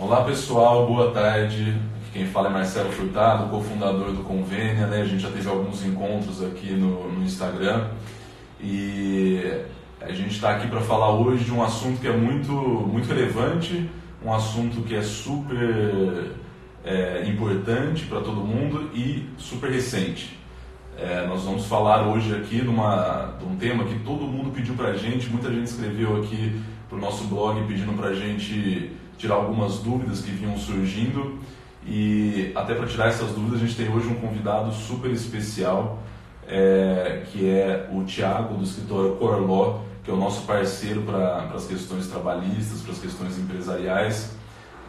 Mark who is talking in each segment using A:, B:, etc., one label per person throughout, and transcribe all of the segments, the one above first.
A: Olá pessoal, boa tarde. Aqui quem fala é Marcelo Furtado, cofundador do Convênia, né? A gente já teve alguns encontros aqui no Instagram e a gente está aqui para falar hoje de um assunto que é muito relevante, um assunto que é super importante para todo mundo e super recente. Nós vamos falar hoje aqui de um tema que todo mundo pediu para a gente, muita gente escreveu aqui para o nosso blog pedindo para a gente tirar algumas dúvidas que vinham surgindo e até para tirar essas dúvidas a gente tem hoje um convidado super especial, que é o Thiago do escritório Core Law, que é o nosso parceiro para as questões trabalhistas, para as questões empresariais,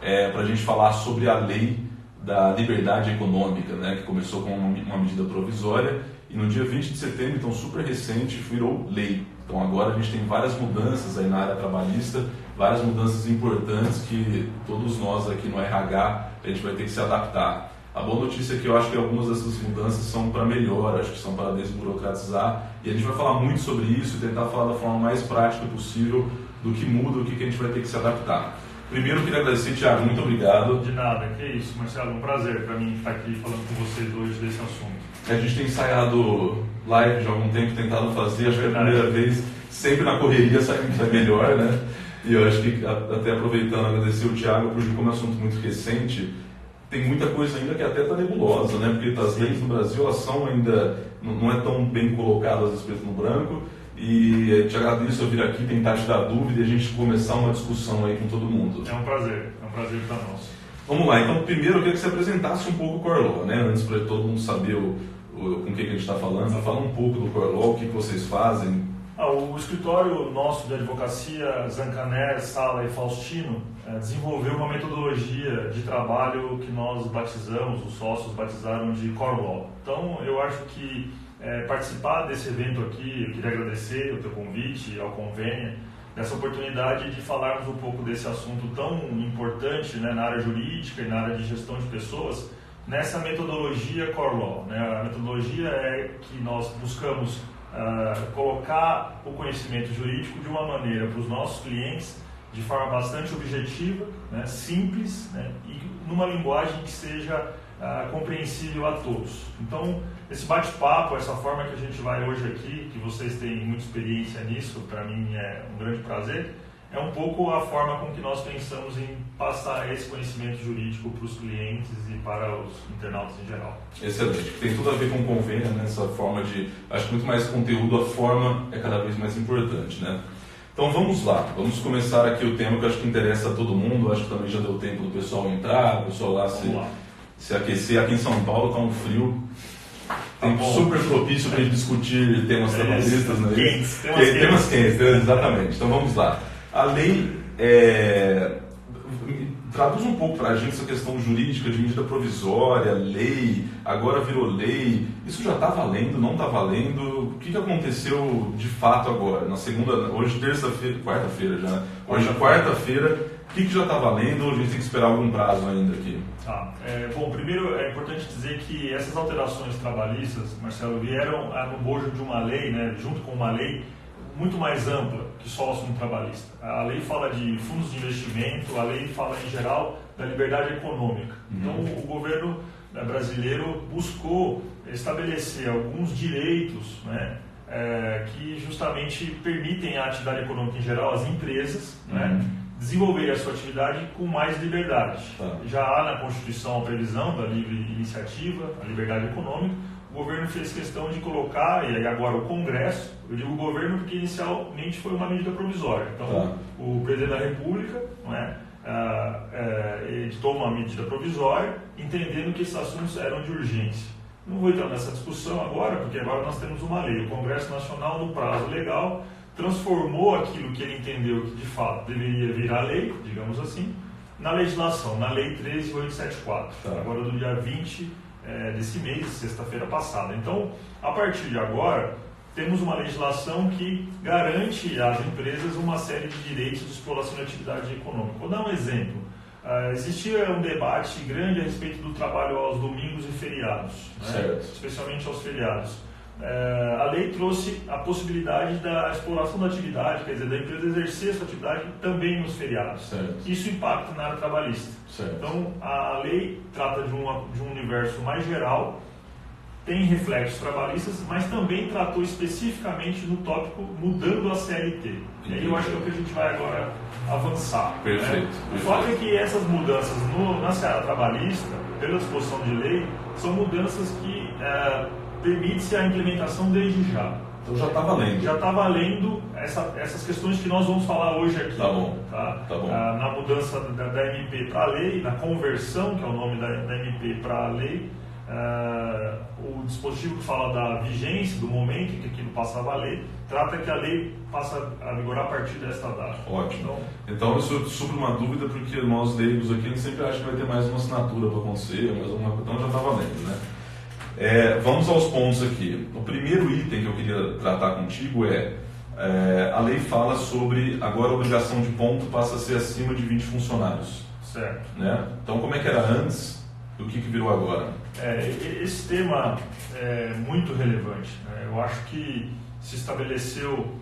A: para a gente falar sobre a lei da liberdade econômica, né, que começou com uma medida provisória e no dia 20 de setembro, então super recente, virou lei. Então agora a gente tem várias mudanças aí na área trabalhista, várias mudanças importantes que todos nós aqui no RH a gente vai ter que se adaptar. A boa notícia é que eu acho que algumas dessas mudanças são para melhor, acho que são para desburocratizar e a gente vai falar muito sobre isso e tentar falar da forma mais prática possível do que muda, o que a gente vai ter que se adaptar. Primeiro, eu queria agradecer, Thiago, muito obrigado.
B: De nada, que isso, Marcelo, um prazer para mim estar aqui falando com vocês hoje desse assunto.
A: A gente tem ensaiado live já há algum tempo, tentado fazer, acho que é a primeira vez, sempre na correria sai melhor, né? E eu acho que, até aproveitando, agradecer o Thiago, porque como é um assunto muito recente, tem muita coisa ainda que até está nebulosa, né? Porque as leis no Brasil, elas são ainda, não é tão bem colocadas as preto no branco. E te agradeço eu vir aqui tentar tirar dúvida e a gente começar uma discussão aí com todo mundo.
B: É um prazer para nós.
A: Vamos lá, então primeiro eu queria que você apresentasse um pouco o Core Law, né? Antes para todo mundo saber com que a gente está falando, fala um pouco do Core Law, o que vocês fazem.
B: O escritório nosso de advocacia, Zancaner, Sala e Faustino, desenvolveu uma metodologia de trabalho que nós batizamos, os sócios batizaram de Core Law. Então eu acho que participar desse evento aqui, eu queria agradecer o teu convite ao Convênia, dessa oportunidade de falarmos um pouco desse assunto tão importante, né, na área jurídica e na área de gestão de pessoas, nessa metodologia Core Law, né? A metodologia é que nós buscamos colocar o conhecimento jurídico de uma maneira para os nossos clientes, de forma bastante objetiva, né, simples, né, e numa linguagem que seja compreensível a todos. Então, esse bate-papo, essa forma que a gente vai hoje aqui, que vocês têm muita experiência nisso, para mim é um grande prazer, é um pouco a forma com que nós pensamos em passar esse conhecimento jurídico para os clientes e para os internautas em geral.
A: Excelente, tem tudo a ver com o Convênia, né? Essa forma de, acho que muito mais conteúdo, a forma é cada vez mais importante, né? Então vamos lá, vamos começar aqui o tema que eu acho que interessa a todo mundo, acho que também já deu tempo do pessoal entrar, o pessoal lá se aquecer. Aqui em São Paulo está um frio, tempo super propício para a gente discutir temas trabalhistas, né? Temas quentes, exatamente. Então vamos lá. A lei, traduz um pouco para a gente essa questão jurídica de medida provisória, lei, agora virou lei, isso já está valendo, não está valendo? O que aconteceu de fato agora? Na segunda, hoje terça-feira, quarta-feira já, hoje quarta-feira, o que já está valendo? A gente tem que esperar algum prazo ainda aqui.
B: Bom, primeiro é importante dizer que essas alterações trabalhistas, Marcelo, vieram no bojo de uma lei, né, junto com uma lei muito mais ampla que só o assunto trabalhista. A lei fala de fundos de investimento, a lei fala em geral da liberdade econômica. Então o governo brasileiro buscou estabelecer alguns direitos, né, que justamente permitem à atividade econômica em geral, às empresas, né, desenvolver a sua atividade com mais liberdade. Já há na Constituição a previsão da livre iniciativa, a liberdade econômica. O governo fez questão de colocar, e aí agora o Congresso, eu digo o governo porque inicialmente foi uma medida provisória. Então o presidente da República, não é, editou uma medida provisória, entendendo que esses assuntos eram de urgência. Não vou entrar nessa discussão agora, porque agora nós temos uma lei. O Congresso Nacional, no prazo legal, transformou aquilo que ele entendeu que de fato deveria virar lei, digamos assim, na legislação, na Lei 13.874, agora do dia 20 desse mês, sexta-feira passada. Então, a partir de agora, temos uma legislação que garante às empresas uma série de direitos de exploração de atividade econômica. Vou dar um exemplo. Existia um debate grande a respeito do trabalho aos domingos e feriados, né? Especialmente aos feriados. a lei trouxe a possibilidade da exploração da atividade, quer dizer, da empresa exercer a sua atividade também nos feriados.
A: Certo.
B: Isso impacta na área trabalhista.
A: Certo.
B: Então, a lei trata de um universo mais geral, tem reflexos trabalhistas, mas também tratou especificamente no tópico mudando a CLT. E aí eu acho que é o que a gente vai agora avançar.
A: Perfeito.
B: Né? O fato é que essas mudanças na seara trabalhista, pela disposição de lei, são mudanças que permite-se a implementação desde já.
A: Então já está valendo.
B: Já está valendo essas questões que nós vamos falar hoje aqui.
A: Tá bom.
B: Tá?
A: Tá bom.
B: Na mudança da MP para a lei, na conversão, que é o nome da MP para a lei, o dispositivo que fala da vigência, do momento em que aquilo passa a valer, trata que a lei passa a vigorar a partir desta data.
A: Ótimo. Então isso supre uma dúvida, porque nós leigos aqui a gente sempre acha que vai ter mais uma assinatura para acontecer, mais alguma coisa, então já está valendo, né? Vamos aos pontos aqui. O primeiro item que eu queria tratar contigo a lei fala sobre, agora a obrigação de ponto passa a ser acima de 20 funcionários.
B: Certo.
A: Né? Então como é que era antes e o que virou agora?
B: Esse tema é muito relevante, né? Eu acho que se estabeleceu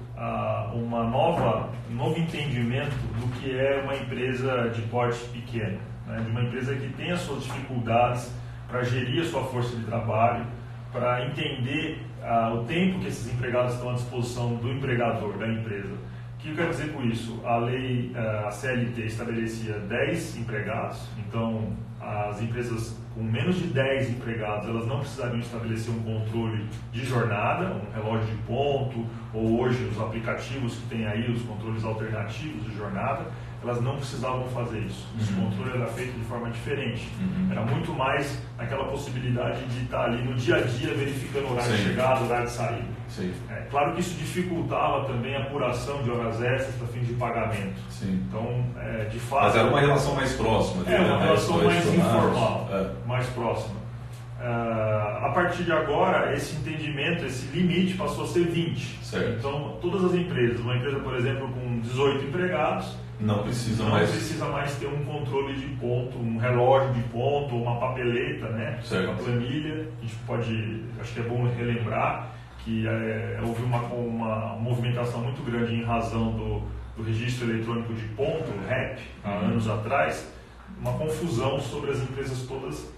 B: um novo entendimento do que é uma empresa de porte pequeno, né? De uma empresa que tem as suas dificuldades para gerir a sua força de trabalho, para entender o tempo que esses empregados estão à disposição do empregador, da empresa. O que eu quero dizer com isso? A lei, a CLT estabelecia 10 empregados, então as empresas com menos de 10 empregados, elas não precisariam estabelecer um controle de jornada, um relógio de ponto, ou hoje os aplicativos que tem aí, os controles alternativos de jornada, elas não precisavam fazer isso. Esse controle era feito de forma diferente. Era muito mais aquela possibilidade de estar ali no dia a dia verificando o horário de chegada, o horário de saída.
A: Sim.
B: Claro que isso dificultava também a apuração de horas extras para fim de pagamento.
A: Sim.
B: Então, de fato...
A: Mas era uma relação mais próxima.
B: Uma relação mais informal, mais próxima. A partir de agora, esse entendimento, esse limite passou a ser 20.
A: Certo.
B: Então, todas as empresas, uma empresa, por exemplo, com 18 empregados,
A: não precisa
B: mais ter um controle de ponto, um relógio de ponto, uma papeleta, né? Uma planilha. A gente pode, acho que é bom relembrar que houve uma movimentação muito grande em razão do registro eletrônico de ponto, o REP, há anos atrás, uma confusão sobre as empresas todas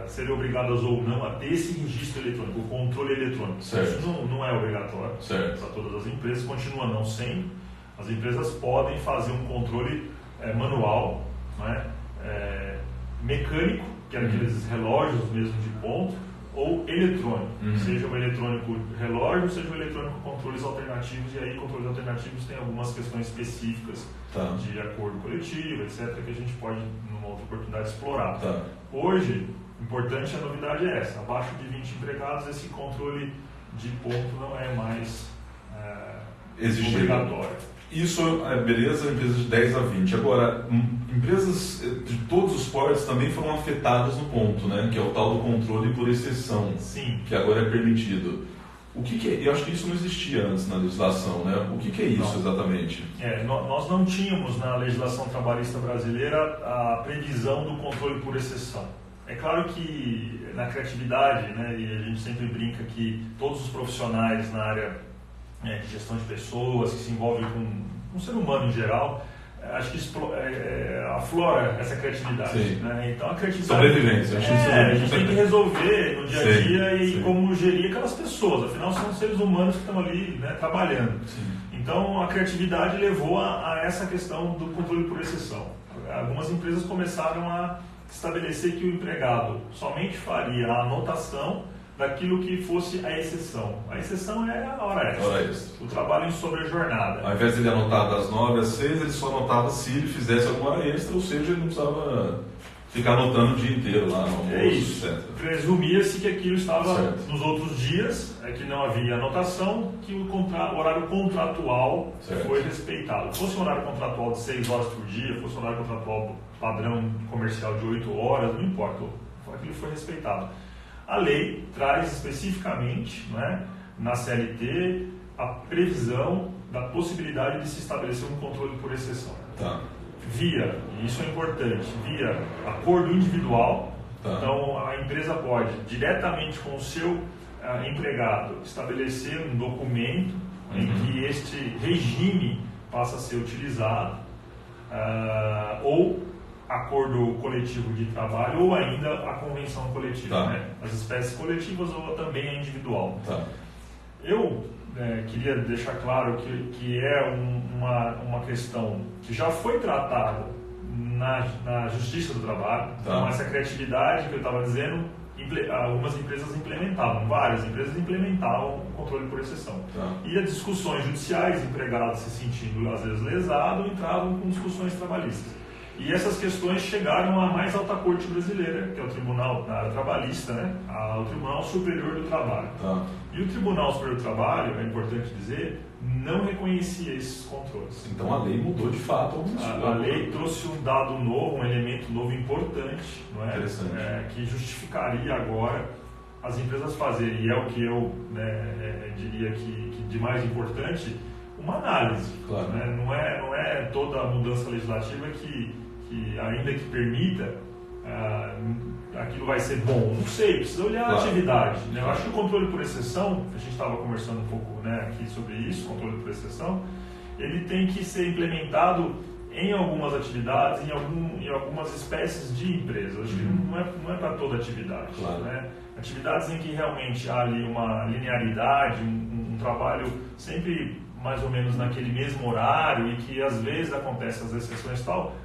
B: serem obrigadas ou não a ter esse registro eletrônico, o controle eletrônico.
A: Certo.
B: Isso não é obrigatório para todas as empresas, continua não sendo. As empresas podem fazer um controle manual, né? Mecânico, que é aqueles relógios mesmo de ponto, ou eletrônico, seja o eletrônico relógio, seja o eletrônico controles alternativos, e aí controles alternativos tem algumas questões específicas de acordo coletivo, etc., que a gente pode, numa outra oportunidade, explorar. Hoje, importante, a novidade é essa: abaixo de 20 empregados, esse controle de ponto não é mais obrigatório.
A: Isso beleza, empresas de 10 a 20. Agora, empresas de todos os portes também foram afetadas no ponto, né? Que é o tal do controle por exceção.
B: Sim.
A: Que agora é permitido. O que é? Eu acho que isso não existia antes na legislação, né? O que é isso exatamente?
B: Nós não tínhamos na legislação trabalhista brasileira a previsão do controle por exceção. É claro que na criatividade, né, e a gente sempre brinca que todos os profissionais na área de gestão de pessoas, que se envolvem com o ser humano em geral, acho que aflora essa criatividade. Né? Então a criatividade...
A: Sobrevivência.
B: A gente tem que resolver no dia a dia e como gerir aquelas pessoas, afinal são seres humanos que estão ali, né, trabalhando. Então a criatividade levou a essa questão do controle por exceção. Algumas empresas começaram a estabelecer que o empregado somente faria a anotação daquilo que fosse a exceção. A exceção é a hora extra. O trabalho em sobrejornada.
A: Ao invés de ele anotar das 9 às 6, ele só anotava se ele fizesse alguma hora extra, ou seja, ele não precisava ficar anotando o dia inteiro lá no almoço, etc.
B: Presumia-se que aquilo estava nos outros dias, que não havia anotação, que o horário contratual foi respeitado. Fosse um horário contratual de 6 horas por dia, fosse um horário contratual padrão comercial de 8 horas, não importa, aquilo foi respeitado. A lei traz especificamente, né, na CLT, a previsão da possibilidade de se estabelecer um controle por exceção. Via, e isso é importante, via acordo individual. Então a empresa pode, diretamente com o seu empregado estabelecer um documento em que este regime passa a ser utilizado, ou acordo coletivo de trabalho, ou ainda a convenção coletiva, né? As espécies coletivas ou também a individual. Eu queria deixar claro que é uma questão que já foi tratada na Justiça do Trabalho. Então, essa criatividade que eu estava dizendo, algumas empresas implementavam, várias empresas implementavam o controle por exceção. E as discussões judiciais, empregados se sentindo às vezes lesados, entravam com discussões trabalhistas. E essas questões chegaram à mais alta corte brasileira, que é o Tribunal da área trabalhista, né? O Tribunal Superior do Trabalho. E o Tribunal Superior do Trabalho, é importante dizer, não reconhecia esses controles.
A: Então a lei mudou de fato.
B: A lei trouxe um dado novo, um elemento novo importante, não é?
A: Interessante.
B: Que justificaria agora as empresas fazerem, e é o que eu diria que de mais importante, uma análise.
A: Claro.
B: Né? Não é toda a mudança legislativa que ainda que permita, aquilo vai ser bom. Não sei, precisa olhar a atividade. Né? Eu acho que o controle por exceção, a gente estava conversando um pouco, né, aqui sobre isso, controle por exceção, ele tem que ser implementado em algumas atividades, em algumas espécies de empresas. Acho que não é para toda atividade.
A: Claro.
B: Né? Atividades em que realmente há ali uma linearidade, um trabalho sempre mais ou menos naquele mesmo horário e que às vezes acontecem as exceções e tal,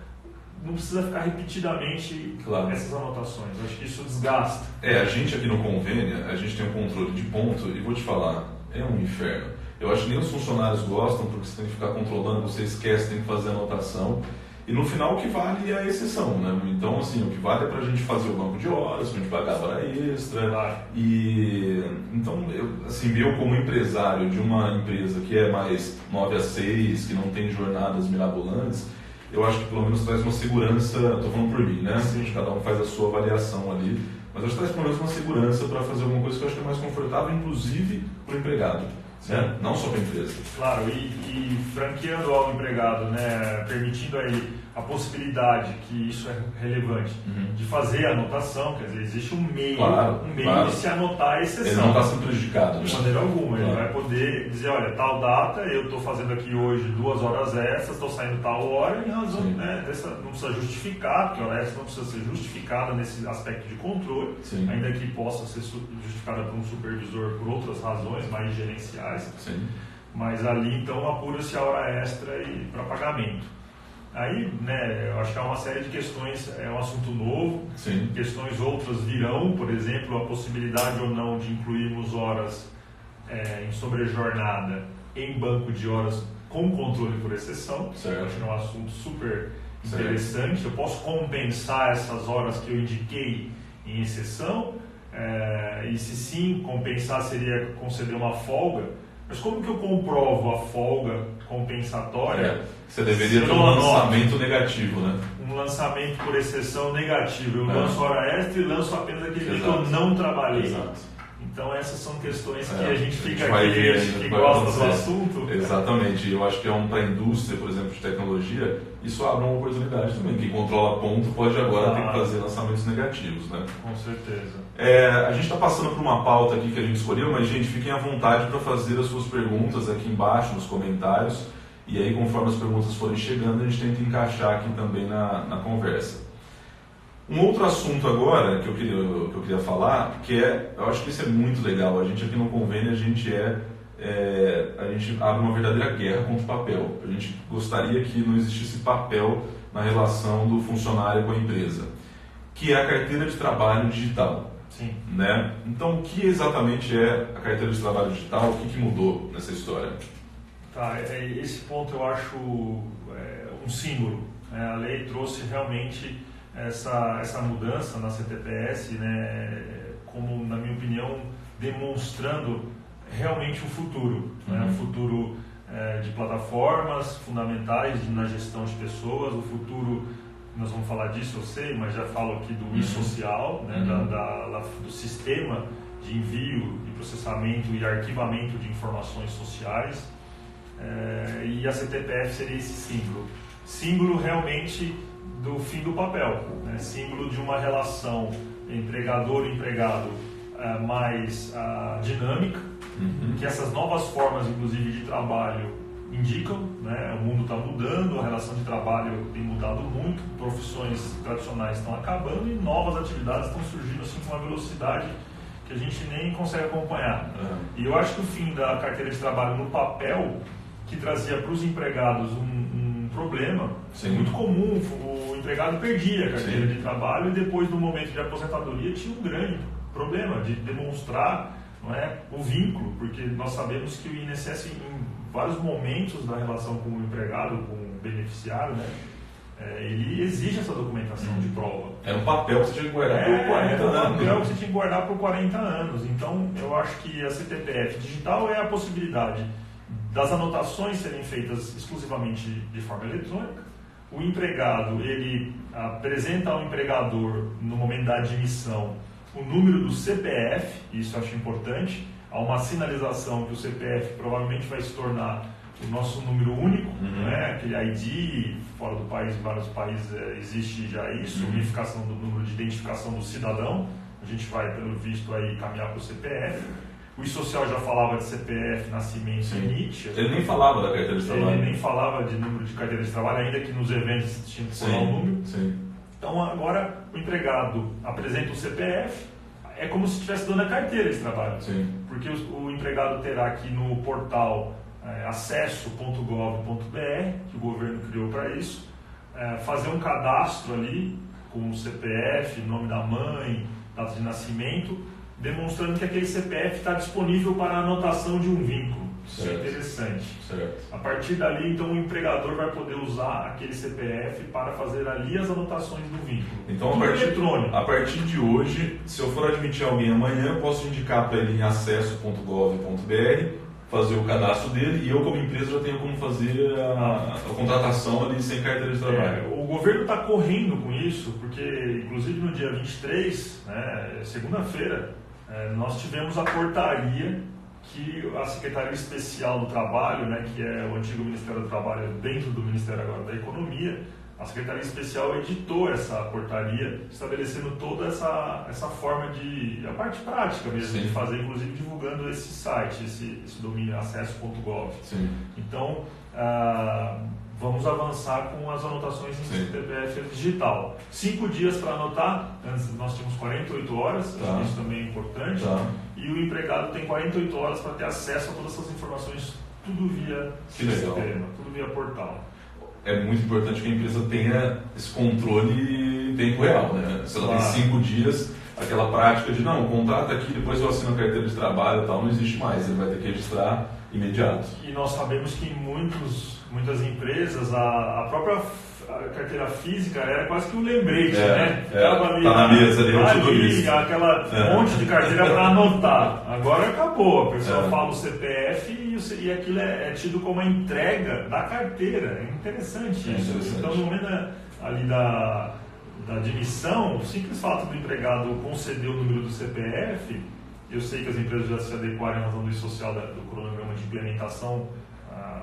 B: não precisa ficar repetidamente essas anotações. Eu acho que isso desgasta.
A: A gente aqui no convênio, a gente tem um controle de ponto e vou te falar, é um inferno. Eu acho que nem os funcionários gostam porque você tem que ficar controlando, você esquece, tem que fazer anotação. E no final o que vale é a exceção, né? Então, assim, o que vale é pra gente fazer o banco de horas, pra gente pagar hora extra. E então, eu como empresário de uma empresa que é mais 9 a 6, que não tem jornadas mirabolantes, eu acho que pelo menos traz uma segurança, estou falando por mim, né? Sim. Cada um faz a sua avaliação ali, mas acho que traz pelo menos uma segurança para fazer alguma coisa que eu acho que é mais confortável, inclusive para o empregado. Né? Não só para a empresa.
B: Claro, e franqueando ao empregado, né, permitindo a ele a possibilidade, que isso é relevante, de fazer a anotação, quer dizer, existe um meio de se anotar a exceção.
A: Ele não está sendo prejudicado.
B: De maneira alguma, ele vai poder dizer, olha, tal data, eu estou fazendo aqui hoje 2 horas extras, estou saindo tal hora, em razão, né, não precisa justificar, porque a hora extra não precisa ser justificada nesse aspecto de controle, ainda que possa ser justificada por um supervisor por outras razões mais gerenciais. Mas ali então apura-se a hora extra e para pagamento. Aí, né, eu acho que há uma série de questões, é um assunto novo, questões outras virão, por exemplo, a possibilidade ou não de incluirmos horas em sobrejornada em banco de horas com controle por exceção. Acho que é um assunto super interessante. Eu posso compensar essas horas que eu indiquei em exceção, e se sim, compensar seria conceder uma folga. Mas como que eu comprovo a folga compensatória?
A: Você deveria ter um lançamento negativo, né?
B: Um lançamento por exceção negativo. Eu lanço hora extra e lanço apenas aquele dia que eu não trabalhei. Então essas são questões que a gente fica aqui, que gosta do assunto.
A: Exatamente. Eu acho que para a indústria, por exemplo, de tecnologia, isso abre uma oportunidade também. Quem controla ponto pode agora ter que fazer lançamentos negativos, né?
B: Com certeza.
A: A gente está passando por uma pauta aqui que a gente escolheu, mas, gente, fiquem à vontade para fazer as suas perguntas aqui embaixo nos comentários. E aí, conforme as perguntas forem chegando, a gente tenta encaixar aqui também na conversa. Um outro assunto agora que eu queria falar, que eu acho que isso é muito legal. A gente aqui no convênio, a gente abre uma verdadeira guerra contra o papel. A gente gostaria que não existisse papel na relação do funcionário com a empresa, que é a carteira de trabalho digital. Né? Então, o que exatamente é a carteira de trabalho digital? O que mudou nessa história?
B: Esse ponto eu acho um símbolo. Né? A lei trouxe realmente essa mudança na CTPS, né, como, na minha opinião, demonstrando realmente o futuro. Né? O futuro de plataformas fundamentais na gestão de pessoas, o futuro, nós vamos falar disso, eu sei, mas já falo aqui do e-social, né, do sistema de envio, de processamento e arquivamento de informações sociais, e a CTPF seria esse símbolo realmente do fim do papel, né? Símbolo de uma relação empregador-empregado mais dinâmica, que essas novas formas, inclusive, de trabalho indicam, né? O mundo está mudando, a relação de trabalho tem mudado muito, profissões tradicionais estão acabando e novas atividades estão surgindo assim, com uma velocidade que a gente nem consegue acompanhar. E eu acho que o fim da carteira de trabalho no papel, que trazia para os empregados um problema, muito comum, o empregado perdia a carteira de trabalho e depois do momento de aposentadoria tinha um grande problema de demonstrar, não é, o vínculo, porque nós sabemos que o INSS em vários momentos da relação com o empregado, com o beneficiário, né, ele exige essa documentação de prova.
A: Era um papel que você tinha que guardar por 40 anos.
B: Era um papel que você tinha que guardar por 40 anos. Então, eu acho que a CPPF digital é a possibilidade das anotações serem feitas exclusivamente de forma eletrônica. O empregado, ele apresenta ao empregador, no momento da admissão, o número do CPF, isso eu acho importante. Há uma sinalização que o CPF provavelmente vai se tornar o nosso número único, né? Aquele ID, fora do país, em vários países existe já isso, unificação do número de identificação do cidadão. A gente vai, pelo visto, aí caminhar para o CPF. O e-social já falava de CPF, nascimento e NIT.
A: Ele nem falava da carteira de trabalho.
B: Ele nem falava de número de carteira de trabalho, ainda que nos eventos tinha que falar o número. Então, agora, o empregado apresenta o CPF, é como se estivesse dando a carteira de trabalho. Porque o empregado terá aqui no portal acesso.gov.br, que o governo criou para isso, fazer um cadastro ali com o CPF, nome da mãe, data de nascimento, demonstrando que aquele CPF está disponível para a anotação de um vínculo. Isso é interessante. A partir dali, então, o empregador vai poder usar aquele CPF para fazer ali as anotações do vínculo.
A: Então, a partir de hoje, se eu for admitir alguém amanhã, eu posso indicar para ele em acesso.gov.br, fazer o cadastro dele, e eu, como empresa, já tenho como fazer a contratação ali sem carteira de trabalho.
B: O governo está correndo com isso, porque, inclusive, no dia 23, né, segunda-feira, nós tivemos a portaria que a Secretaria Especial do Trabalho, né, que é o antigo Ministério do Trabalho dentro do Ministério agora da Economia, a Secretaria Especial editou essa portaria, estabelecendo toda essa forma a parte prática mesmo, de fazer, inclusive divulgando esse site, esse domínio acesso.gov. Então, vamos avançar com as anotações em CPF digital. 5 dias para anotar, antes nós tínhamos 48 horas, isso também é importante, e o empregado tem 48 horas para ter acesso a todas essas informações, tudo via sistema, tudo via portal.
A: É muito importante que a empresa tenha esse controle em tempo real, né? Se ela tem 5 dias, aquela prática de não, contrata aqui, depois eu assino a carteira de trabalho e tal, não existe mais, ele vai ter que registrar imediato.
B: E nós sabemos que em muitas empresas a própria carteira física era quase que um lembrete, né? Ficava ali,
A: tá na mesa ali
B: aquela monte de carteira para anotar. Agora acabou, a pessoa fala o CPF e aquilo é tido como a entrega da carteira. É interessante isso. Então, no momento ali da admissão, o simples fato do empregado conceder o número do CPF, eu sei que as empresas já se adequaram em razão do social do cronograma de implementação.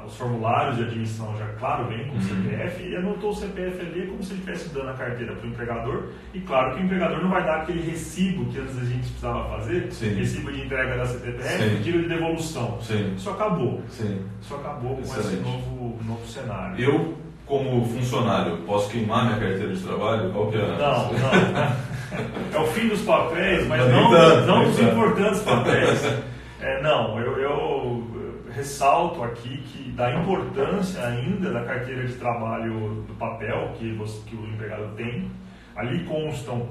B: Os formulários de admissão já, claro, vem com o CPF, e anotou o CPF ali como se ele estivesse dando a carteira para o empregador, e claro que o empregador não vai dar aquele recibo que antes a gente precisava fazer, recibo de entrega da CPF, pedido de devolução. Isso acabou. Isso acabou com esse novo cenário.
A: Eu, como funcionário, posso queimar minha carteira de trabalho? Qual que é?
B: Não. É o fim dos papéis, mas não dos importantes papéis. Eu ressalto aqui que da importância ainda da carteira de trabalho do papel que o empregado tem. Ali constam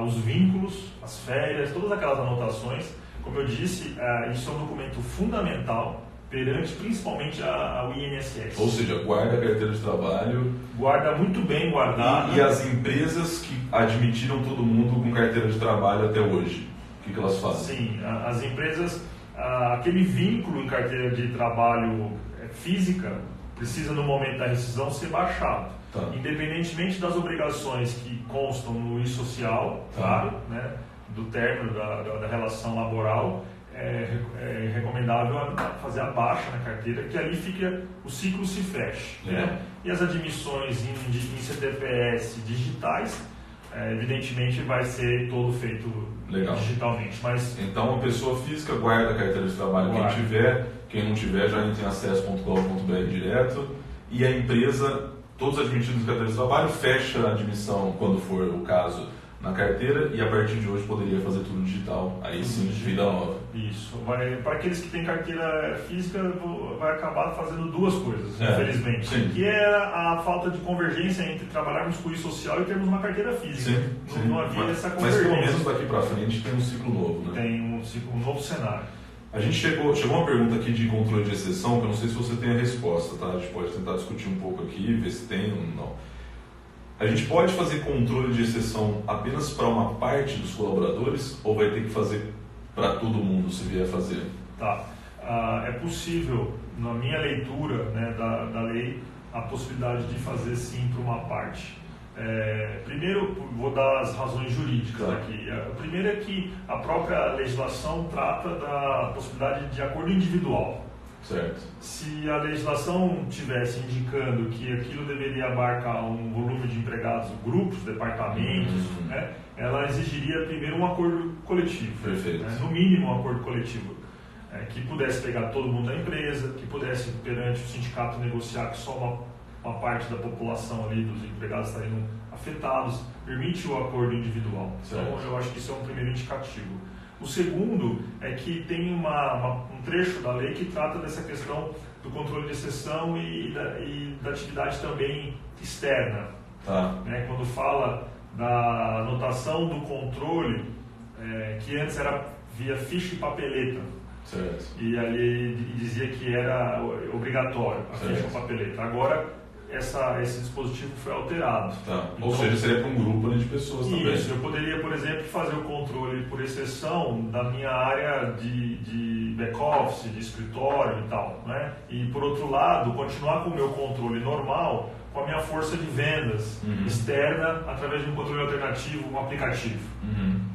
B: os vínculos, as férias, todas aquelas anotações. Como eu disse, isso é um documento fundamental perante principalmente ao INSS.
A: Ou seja, guarda a carteira de trabalho.
B: Guarda muito bem guardada.
A: E as empresas que admitiram todo mundo com carteira de trabalho até hoje, o que elas fazem?
B: Sim, as empresas... aquele vínculo em carteira de trabalho física precisa, no momento da rescisão, ser baixado. Independentemente das obrigações que constam no e-social, claro, né, do término da relação laboral, é recomendável fazer a baixa na carteira, que ali o ciclo se fecha. Né? E as admissões em CTPS digitais, evidentemente vai ser todo feito digitalmente. Mas
A: então a pessoa física guarda a carteira de trabalho, quem não tiver já entra em acesso.gov.br direto, e a empresa, todos admitidos em carteira de trabalho, fecha a admissão, quando for o caso, na carteira, e a partir de hoje poderia fazer tudo digital, aí sim, vida nova.
B: Isso, para aqueles que têm carteira física, vai acabar fazendo duas coisas, infelizmente,
A: sim.
B: Que é a falta de convergência entre trabalharmos com o social e termos uma carteira física.
A: Sim,
B: não havia essa convergência.
A: Mas pelo menos daqui para frente tem um ciclo novo, né?
B: Tem um novo cenário.
A: A gente chegou uma pergunta aqui de controle de exceção, que eu não sei se você tem a resposta, tá? A gente pode tentar discutir um pouco aqui, ver se tem ou não. A gente pode fazer controle de exceção apenas para uma parte dos colaboradores, ou vai ter que fazer para todo mundo se vier fazer?
B: Tá. É possível, na minha leitura, né, da lei, a possibilidade de fazer sim para uma parte. Primeiro, vou dar as razões jurídicas aqui. O primeiro é que a própria legislação trata da possibilidade de acordo individual.
A: Certo.
B: Se a legislação tivesse indicando que aquilo deveria abarcar um volume de empregados, grupos, departamentos, né, ela exigiria primeiro um acordo coletivo.
A: Perfeito.
B: Né, no mínimo um acordo coletivo. Que pudesse pegar todo mundo da empresa, que pudesse perante o sindicato negociar que só uma parte da população ali, dos empregados estariam afetados, permite o acordo individual.
A: Certo.
B: Então eu acho que isso é um primeiro indicativo. O segundo é que tem um trecho da lei que trata dessa questão do controle de exceção e da atividade também externa. Né? Quando fala da anotação do controle, que antes era via ficha e papeleta.
A: Certo.
B: E ali dizia que era obrigatório a ficha e papeleta. Agora, esse dispositivo foi alterado.
A: Então, ou seja, seria para um grupo de pessoas também.
B: Isso, eu poderia, por exemplo, fazer o controle por exceção da minha área de back-office, de escritório e tal, né? E, por outro lado, continuar com o meu controle normal com a minha força de vendas externa através de um controle alternativo, um aplicativo.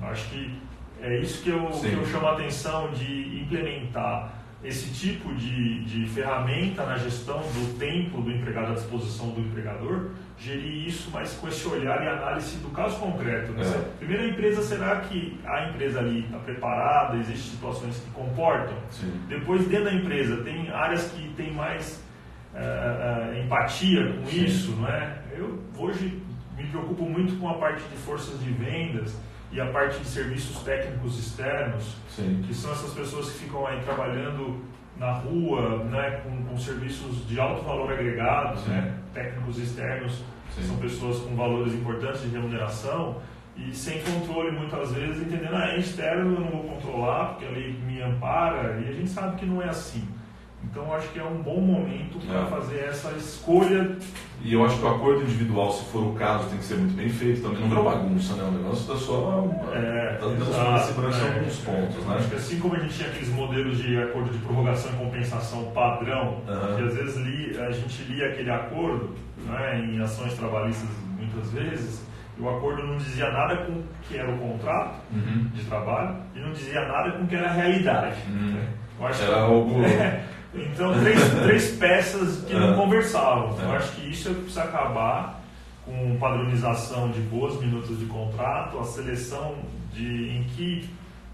B: Acho que é isso que eu chamo a atenção de implementar esse tipo de ferramenta na gestão do tempo do empregado à disposição do empregador, gerir isso, mas com esse olhar e análise do caso concreto. Né? Primeiro, a empresa, será que a empresa ali está preparada, existem situações que comportam?
A: Sim.
B: Depois, dentro da empresa, tem áreas que tem mais empatia com isso, não é? Eu hoje me preocupo muito com a parte de forças de vendas e a parte de serviços técnicos externos, que são essas pessoas que ficam aí trabalhando na rua, né, com serviços de alto valor agregado, né, técnicos externos, são pessoas com valores importantes de remuneração e sem controle muitas vezes, entendendo, é externo, eu não vou controlar porque a lei me ampara, e a gente sabe que não é assim. Então, acho que é um bom momento para fazer essa escolha.
A: E eu acho que o acordo individual, se for o caso, tem que ser muito bem feito também. Não virou bagunça, né? O negócio da sua segurança em alguns pontos, né?
B: Acho que assim como a gente tinha aqueles modelos de acordo de prorrogação e compensação padrão, que às vezes a gente lia aquele acordo, né, em ações trabalhistas muitas vezes, e o acordo não dizia nada com o que era o contrato de trabalho e não dizia nada com o que era a realidade. Né? Eu acho
A: era algo...
B: Então, três peças que não conversavam. Eu acho que isso precisa acabar com padronização de boas minutas de contrato, a seleção em que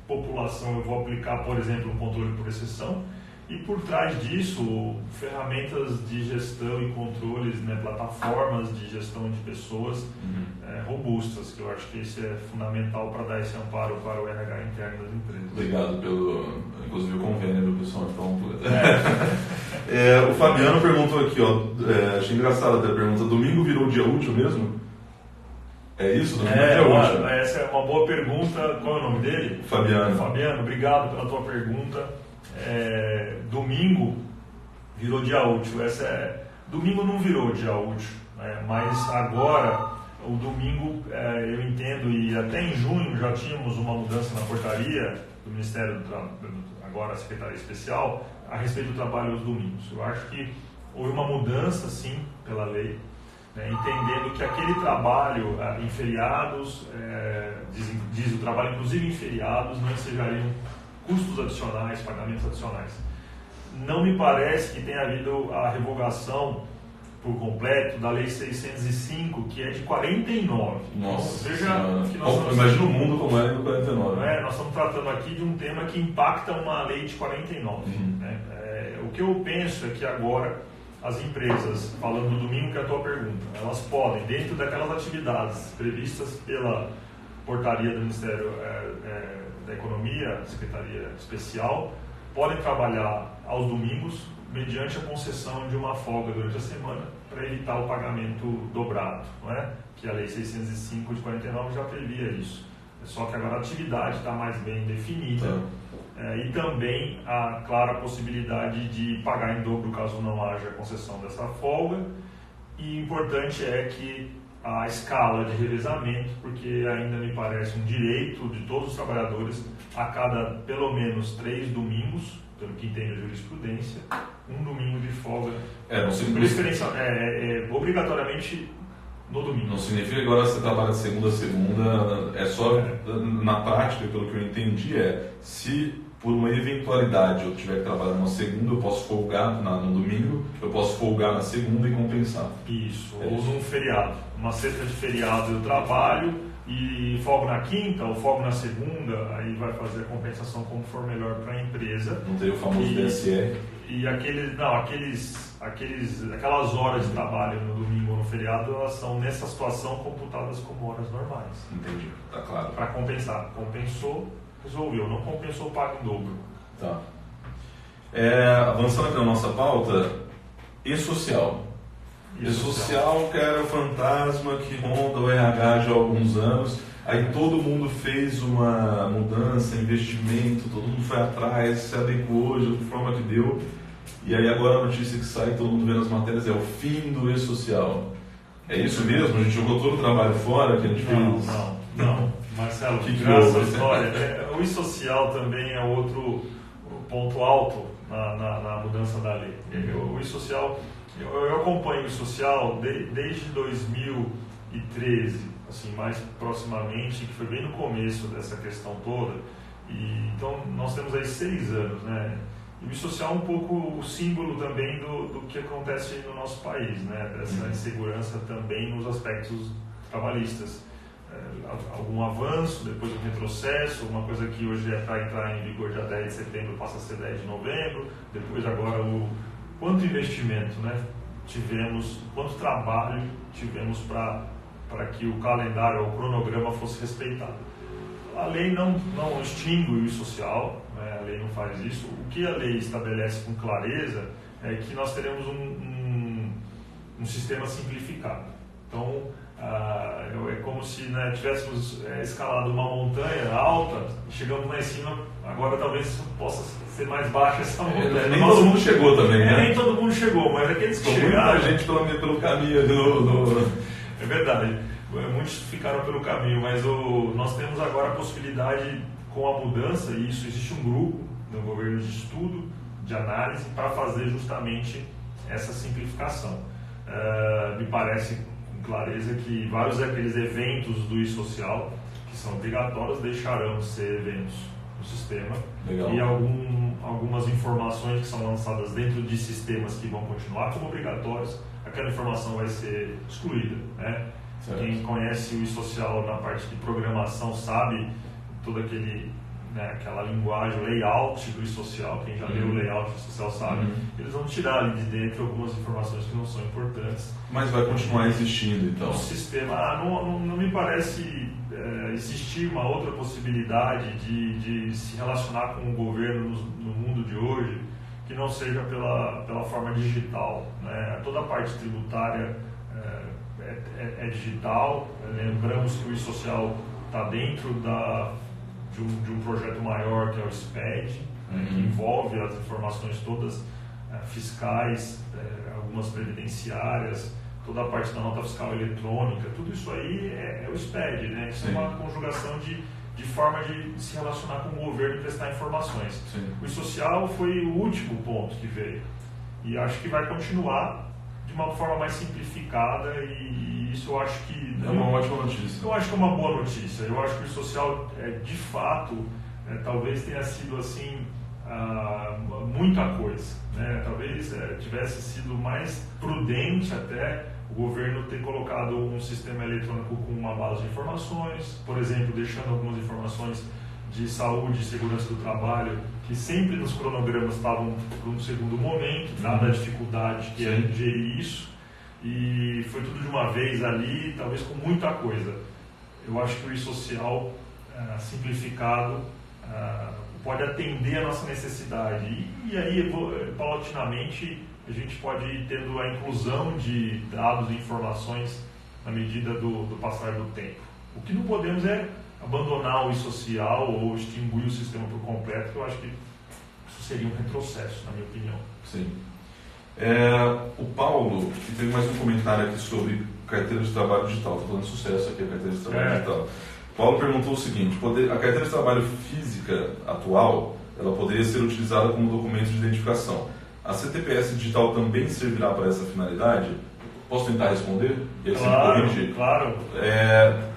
B: população eu vou aplicar, por exemplo, um controle por exceção, e por trás disso, ferramentas de gestão e controles, né, plataformas de gestão de pessoas robustas, que eu acho que isso é fundamental para dar esse amparo para o RH interno das empresas.
A: Obrigado pelo, inclusive, o convênio do pessoal. Então, o Fabiano perguntou aqui, achei engraçado até a pergunta, domingo virou dia útil mesmo? É isso? Domingo é dia útil?
B: Essa é uma boa pergunta. Qual é o nome dele?
A: Fabiano.
B: Fabiano, obrigado pela tua pergunta. Domingo virou dia útil. Domingo não virou dia útil, né? Mas agora o domingo eu entendo, e até em junho já tínhamos uma mudança na portaria do Ministério agora a Secretaria Especial a respeito do trabalho aos domingos. Eu acho que houve uma mudança sim pela lei, né, entendendo que aquele trabalho em feriados, diz o trabalho inclusive em feriados, não ensejariam custos adicionais, pagamentos adicionais. Não me parece que tenha havido a revogação por completo da Lei 605, que é de 49.
A: Nossa,
B: então, veja que nós
A: imagina o mundo como era em 49.
B: Nós estamos tratando aqui de um tema que impacta uma lei de 49. Né? O que eu penso é que agora as empresas, falando do domingo que é a tua pergunta, elas podem, dentro daquelas atividades previstas pela portaria do Ministério da Economia, Secretaria Especial, podem trabalhar aos domingos mediante a concessão de uma folga durante a semana para evitar o pagamento dobrado, não é? Que a Lei 605 de 49 já previa isso. Só que agora a atividade está mais bem definida e também a clara possibilidade de pagar em dobro caso não haja concessão dessa folga. E importante é que a escala de revezamento, porque ainda me parece um direito de todos os trabalhadores a cada pelo menos 3 domingos, pelo que entende a jurisprudência, um domingo de folga, obrigatoriamente no domingo.
A: Não significa que agora você trabalha de segunda a segunda, é só na prática, pelo que eu entendi, se por uma eventualidade eu tiver que trabalhar numa segunda, eu posso folgar no domingo, eu posso folgar na segunda e compensar.
B: Isso, ou num feriado. Uma sexta de feriado eu trabalho e folgo na quinta ou folgo na segunda, aí vai fazer a compensação como for melhor para a empresa.
A: Não tem o famoso DSE.
B: E aquelas horas de trabalho no domingo ou no feriado, elas são nessa situação computadas como horas normais.
A: Entendi, tá claro.
B: Para compensar. Compensou, resolveu. Não compensou, paga em dobro.
A: Tá. Avançando aqui na nossa pauta, e-social. E-social, que era o fantasma que ronda o RH já há alguns anos. Aí todo mundo fez uma mudança, investimento, todo mundo foi atrás, se adequou de forma que deu. E aí agora a notícia que sai, todo mundo vê nas matérias, é o fim do e-social. É isso mesmo? A gente jogou todo o trabalho fora que a gente fez?
B: Não. Marcelo, graças à história. O e-social também é outro ponto alto na mudança da lei. O e-social, eu acompanho o e-social desde 2013, assim, mais proximamente, que foi bem no começo dessa questão toda. Então nós temos aí 6 anos, né? E o e-social é um pouco o símbolo também do que acontece no nosso país, né? Dessa insegurança também nos aspectos trabalhistas. Algum avanço, depois um retrocesso, uma coisa que hoje é para entrar em vigor dia 10 de setembro, passa a ser 10 de novembro, depois agora quanto investimento, né, tivemos, quanto trabalho tivemos para que o calendário ou o cronograma fosse respeitado. A lei não extingue o e-social, né, a lei não faz isso. O que a lei estabelece com clareza é que nós teremos um sistema simplificado. Então, é como se tivéssemos escalado uma montanha alta, chegamos lá em cima, agora talvez possa ser mais baixa essa montanha.
A: Nem todo mundo chegou também, né?
B: Nem todo mundo chegou, mas aqueles que chegaram...
A: Muita gente pelo caminho
B: É verdade, muitos ficaram pelo caminho, mas nós temos agora a possibilidade, com a mudança, e isso existe um grupo no governo de estudo, de análise, para fazer justamente essa simplificação. Me parece clareza que vários daqueles eventos do e-social que são obrigatórios deixarão de ser eventos no sistema.
A: Legal.
B: E algumas informações que são lançadas dentro de sistemas que vão continuar como obrigatórios, aquela informação vai ser excluída, né? Quem conhece o e-social na parte de programação sabe todo aquela linguagem, o layout do e-social, quem já leu o layout do e-social sabe, eles vão tirar ali de dentro algumas informações que não são importantes.
A: Mas vai continuar existindo, então?
B: O sistema, não me parece existir uma outra possibilidade de se relacionar com o governo no mundo de hoje que não seja pela forma digital, né? Toda a parte tributária é digital. Lembramos que o e-social está dentro de um projeto maior que é o SPED, que envolve as informações todas fiscais, algumas previdenciárias, toda a parte da nota fiscal eletrônica, tudo isso aí é o SPED, né? Isso é uma conjugação de forma de se relacionar com o governo e prestar informações.
A: Sim.
B: O e-social foi o último ponto que veio e acho que vai continuar de uma forma mais simplificada e isso eu acho que...
A: É uma ótima notícia.
B: Eu acho que é uma boa notícia. Eu acho que o social, de fato, talvez tenha sido assim muita coisa, né? Talvez tivesse sido mais prudente até o governo ter colocado um sistema eletrônico com uma base de informações, por exemplo, deixando algumas informações de saúde e segurança do trabalho, que sempre nos cronogramas estavam para um segundo momento, dada a dificuldade que é gerir isso, e foi tudo de uma vez ali, talvez com muita coisa. Eu acho que o e-social simplificado pode atender a nossa necessidade, e aí, paulatinamente, a gente pode ir tendo a inclusão de dados e informações na medida do passar do tempo. O que não podemos é abandonar o e-social ou extinguir o sistema por completo, que eu acho que isso seria um retrocesso, na minha opinião.
A: Sim. O Paulo, que tem mais um comentário aqui sobre carteira de trabalho digital. Estou falando sucesso aqui, a carteira de trabalho digital. Paulo perguntou o seguinte: a carteira de trabalho física atual, ela poderia ser utilizada como documento de identificação. A CTPS digital também servirá para essa finalidade? Posso tentar responder? E aí
B: claro, claro.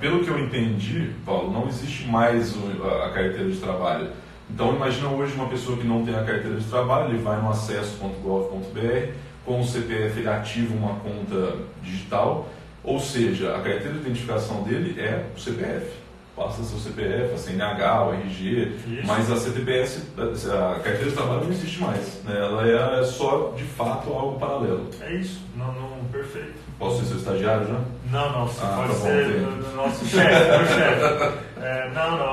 A: Pelo que eu entendi, Paulo, não existe mais a carteira de trabalho. Então, imagina hoje uma pessoa que não tem a carteira de trabalho, ele vai no acesso.gov.br, com o CPF ele ativa uma conta digital, ou seja, a carteira de identificação dele é o CPF. Passa seu CPF, a CNH, o RG, isso. Mas a CTPS, a carteira de trabalho não existe mais, né? Ela é só, de fato, algo paralelo.
B: É isso, não, perfeito.
A: Posso ser seu estagiário já?
B: Não, você pode ser nosso chefe, meu chefe. Não,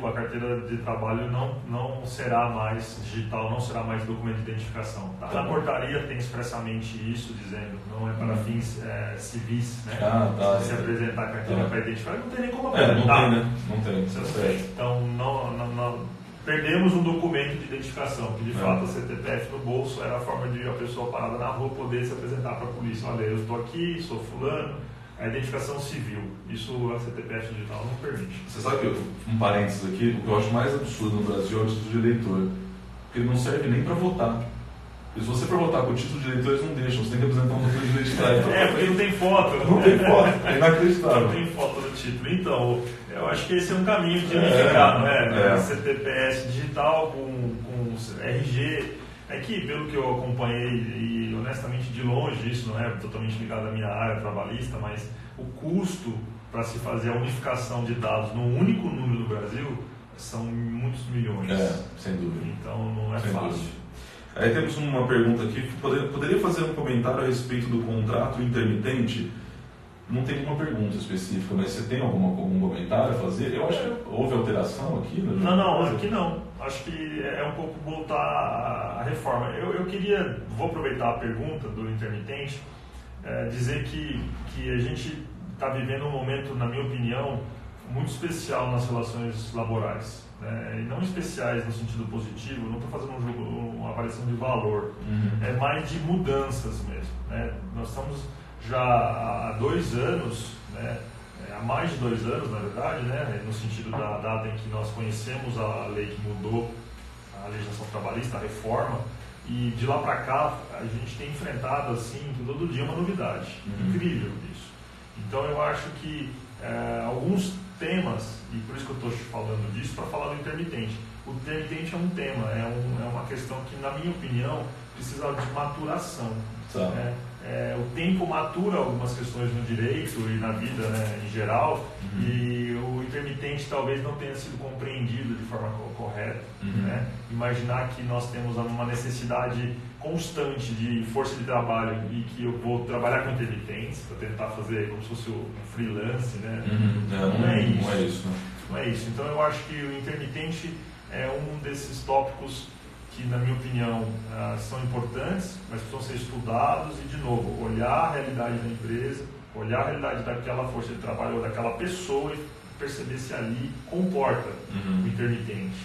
B: a carteira de trabalho não será mais digital, não será mais documento de identificação. Tá? Na portaria tem expressamente isso, dizendo não é para fins civis, né? Se você apresentar a carteira para identificar, não tem nem como apresentar.
A: Não tem.
B: Então, perdemos um documento de identificação, que de fato a CTPF no bolso era a forma de a pessoa parada na rua poder se apresentar para a polícia. Olha, eu estou aqui, sou fulano. A identificação civil, isso a CTPF digital não permite.
A: Você sabe que, um parênteses aqui, o que eu acho mais absurdo no Brasil é o título de eleitor, porque ele não serve nem para votar. E se você for votar com o título de eleitor, eles não deixam, você tem que apresentar um documento de identidade.
B: Porque não tem foto.
A: Não tem foto, é inacreditável.
B: Não tem foto do título. Então, eu acho que esse é um caminho de unificar, não é? CTPS digital com RG. É que, pelo que eu acompanhei, e honestamente de longe, isso não é totalmente ligado à minha área trabalhista, mas o custo para se fazer a unificação de dados num único número do Brasil são muitos milhões.
A: Sem dúvida.
B: Então não é fácil.
A: Dúvida. Aí temos uma pergunta aqui, poderia fazer um comentário a respeito do contrato intermitente? Não tem uma pergunta específica, mas você tem algum comentário a fazer? Eu acho que houve alteração aqui?
B: Não, aqui não. Acho que é um pouco voltar à reforma. Vou aproveitar a pergunta do intermitente, dizer que a gente está vivendo um momento, na minha opinião, muito especial nas relações laborais. E não especiais no sentido positivo, não estou fazendo uma avaliação de valor, é mais de mudanças mesmo. Nós estamos já há 2 anos, há mais de 2 anos, na verdade, no sentido da data em que nós conhecemos a lei que mudou a legislação trabalhista, a reforma, e de lá para cá a gente tem enfrentado assim, todo dia uma novidade, incrível isso. Então eu acho que alguns temas, e por isso que eu estou falando disso, para falar do intermitente. O intermitente é um tema, é uma questão que, na minha opinião, precisa de maturação. O tempo matura algumas questões no direito e na vida em geral, e o intermitente talvez não tenha sido compreendido de forma correta. Imaginar que nós temos uma necessidade constante de força de trabalho e que eu vou trabalhar com intermitentes para tentar fazer como se fosse um freelance, não é isso. Não é isso. Então eu acho que o intermitente é um desses tópicos que, na minha opinião, são importantes, mas precisam ser estudados e, de novo, olhar a realidade da empresa, olhar a realidade daquela força de trabalho ou daquela pessoa e perceber se ali comporta o intermitente,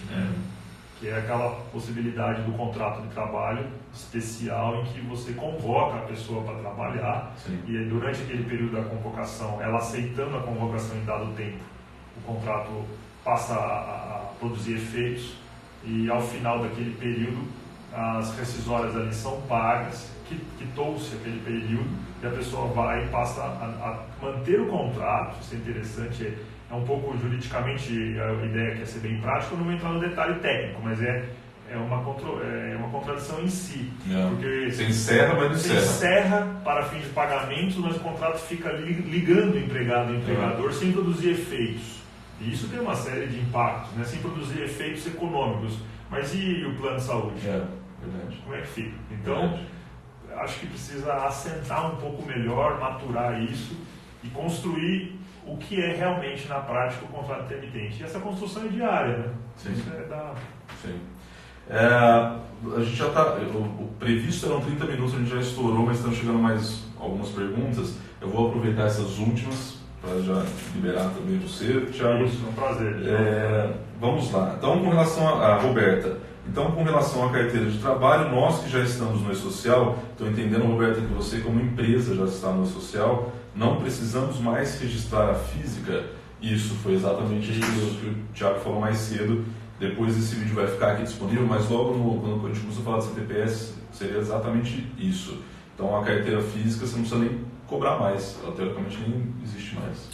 B: que é aquela possibilidade do contrato de trabalho especial em que você convoca a pessoa para trabalhar.
A: Sim.
B: E durante aquele período da convocação, ela aceitando a convocação em dado tempo, o contrato passa a produzir efeitos. E ao final daquele período, as rescisórias ali são pagas, quitou-se aquele período, e a pessoa vai e passa a manter o contrato. Isso é interessante, um pouco juridicamente, a ideia quer ser bem prática, eu não vou entrar no detalhe técnico, mas é uma contradição em si.
A: Porque você encerra, mas não encerra.
B: Você encerra para fins de pagamentos, mas o contrato fica ligando o empregado e o empregador sem produzir efeitos. E isso tem uma série de impactos, né? Sem produzir efeitos econômicos. Mas e o plano de saúde?
A: Verdade.
B: Como é que fica? Então, acho que precisa assentar um pouco melhor, maturar isso e construir o que é realmente na prática o contrato intermitente. E essa construção é diária, né?
A: Sim.
B: Isso é da...
A: Sim. A gente já está. O previsto eram 30 minutos, a gente já estourou, mas estão chegando mais algumas perguntas. Eu vou aproveitar essas últimas para já liberar também você, Thiago.
B: Isso, é um prazer.
A: Vamos lá. Então, com relação a Roberta, com relação à carteira de trabalho, nós que já estamos no E-Social, estou entendendo, Roberta, que você como empresa já está no E-Social, não precisamos mais registrar a física. Isso foi exatamente isso que o Thiago falou mais cedo. Depois esse vídeo vai ficar aqui disponível, mas logo quando a gente começou a falar de CTPS, seria exatamente isso. Então a carteira física você não precisa nem cobrar mais, ela teoricamente nem existe mais.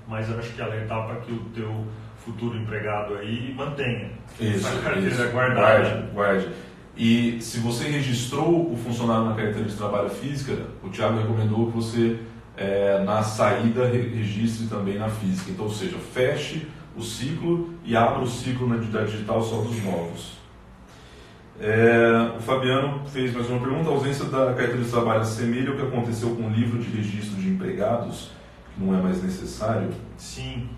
B: Mas eu acho que alertar para que o teu futuro empregado aí mantenha
A: essa
B: carteira guardada.
A: Guarde. E se você registrou o funcionário na carteira de trabalho física, o Thiago recomendou que você na saída registre também na física. Então, ou seja, feche o ciclo e abra o ciclo da digital só dos novos. O Fabiano fez mais uma pergunta. A ausência da carteira de trabalho assemelha o que aconteceu com o livro de registro de empregados, que não é mais necessário?
B: Sim,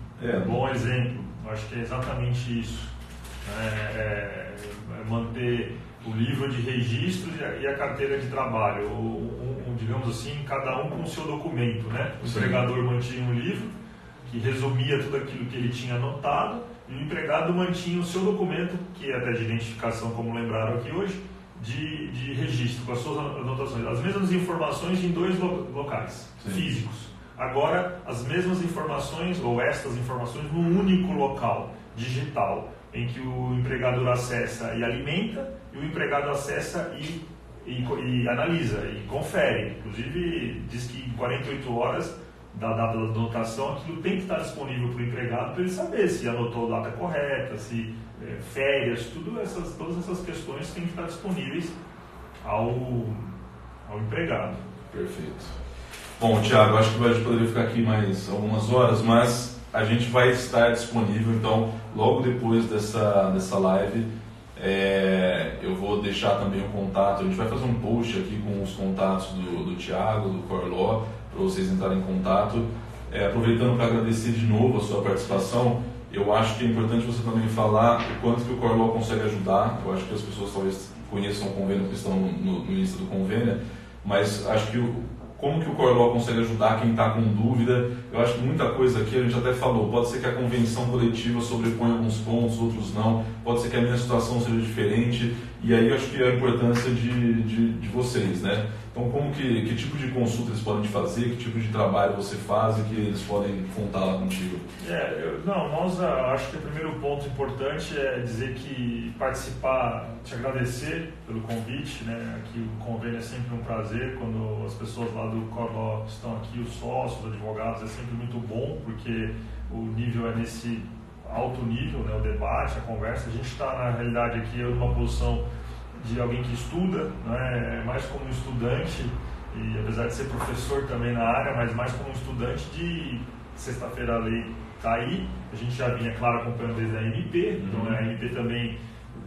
B: bom exemplo. Eu acho que é exatamente isso. Manter o livro de registro e a carteira de trabalho, digamos assim, cada um com o seu documento, né? O empregador mantinha um livro que resumia tudo aquilo que ele tinha anotado, e o empregado mantinha o seu documento, que é até de identificação, como lembraram aqui hoje, de registro, com as suas anotações. As mesmas informações em 2 locais físicos. Agora, as mesmas informações, ou estas informações, num único local digital, em que o empregador acessa e alimenta, e o empregado acessa e analisa, e confere. Inclusive, diz que em 48 horas da data da anotação, aquilo tem que estar disponível para o empregado para ele saber se anotou a data correta, se férias, todas essas questões têm que estar disponíveis ao empregado.
A: Perfeito. Bom, Thiago, acho que a gente poderia ficar aqui mais algumas horas, mas a gente vai estar disponível, então, logo depois dessa live, eu vou deixar também o contato, a gente vai fazer um post aqui com os contatos do Thiago, do Corlaw, para vocês entrarem em contato. Aproveitando para agradecer de novo a sua participação, eu acho que é importante você também falar o quanto que o Corlaw consegue ajudar. Eu acho que as pessoas talvez conheçam o convênio porque estão no início do convênio, mas acho que como que o Corlaw consegue ajudar quem está com dúvida. Eu acho que muita coisa aqui a gente até falou, pode ser que a convenção coletiva sobreponha alguns pontos, outros não, pode ser que a minha situação seja diferente, e aí eu acho que é a importância de vocês, né? Então, que tipo de consulta eles podem te fazer, que tipo de trabalho você faz e que eles podem contar lá contigo?
B: Acho que o primeiro ponto importante é dizer que participar, te agradecer pelo convite, né? Aqui o convênio é sempre um prazer, quando as pessoas lá do Corlaw estão aqui, os sócios, os advogados, é sempre muito bom, porque o nível é nesse alto nível, né? O debate, a conversa. A gente está, na realidade, aqui numa posição de alguém que estuda, né, mais como estudante, e apesar de ser professor também na área, mas mais como estudante de sexta-feira a lei está aí. A gente já vinha, claro, acompanhando desde a MP, então a MP também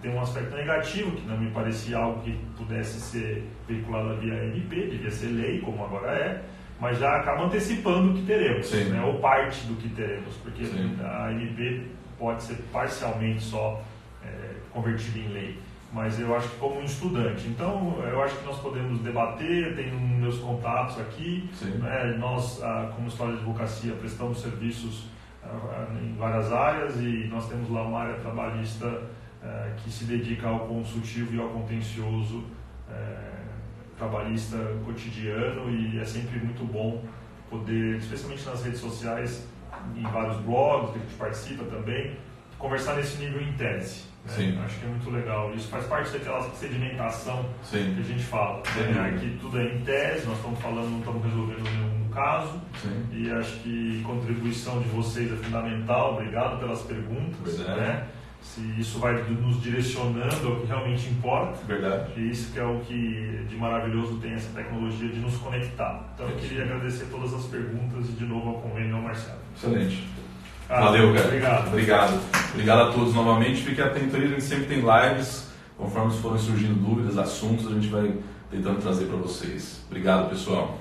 B: tem um aspecto negativo, que não me parecia algo que pudesse ser veiculado via MP, devia ser lei, como agora é, mas já acaba antecipando o que teremos, né, ou parte do que teremos, porque a MP pode ser parcialmente só convertida em lei. Mas eu acho que como um estudante, então eu acho que nós podemos debater, tenho meus contatos aqui, né? Nós, como História de Advocacia, prestamos serviços em várias áreas, e nós temos lá uma área trabalhista que se dedica ao consultivo e ao contencioso trabalhista cotidiano, e é sempre muito bom poder, especialmente nas redes sociais, em vários blogs que a gente participa também, conversar nesse nível em tese. Acho que é muito legal. Isso faz parte daquela sedimentação que a gente fala. Que tudo é em tese, nós estamos falando, não estamos resolvendo nenhum caso.
A: Sim.
B: E acho que a contribuição de vocês é fundamental. Obrigado pelas perguntas. Né? Se isso vai nos direcionando ao que realmente importa.
A: Verdade.
B: E isso que é o que de maravilhoso tem essa tecnologia de nos conectar. Então eu queria agradecer todas as perguntas e de novo ao convênio ao Marcelo.
A: Excelente. Valeu, cara.
B: Obrigado.
A: Obrigado a todos novamente. Fique atento aí, a gente sempre tem lives. Conforme forem surgindo dúvidas, assuntos, a gente vai tentando trazer para vocês. Obrigado, pessoal.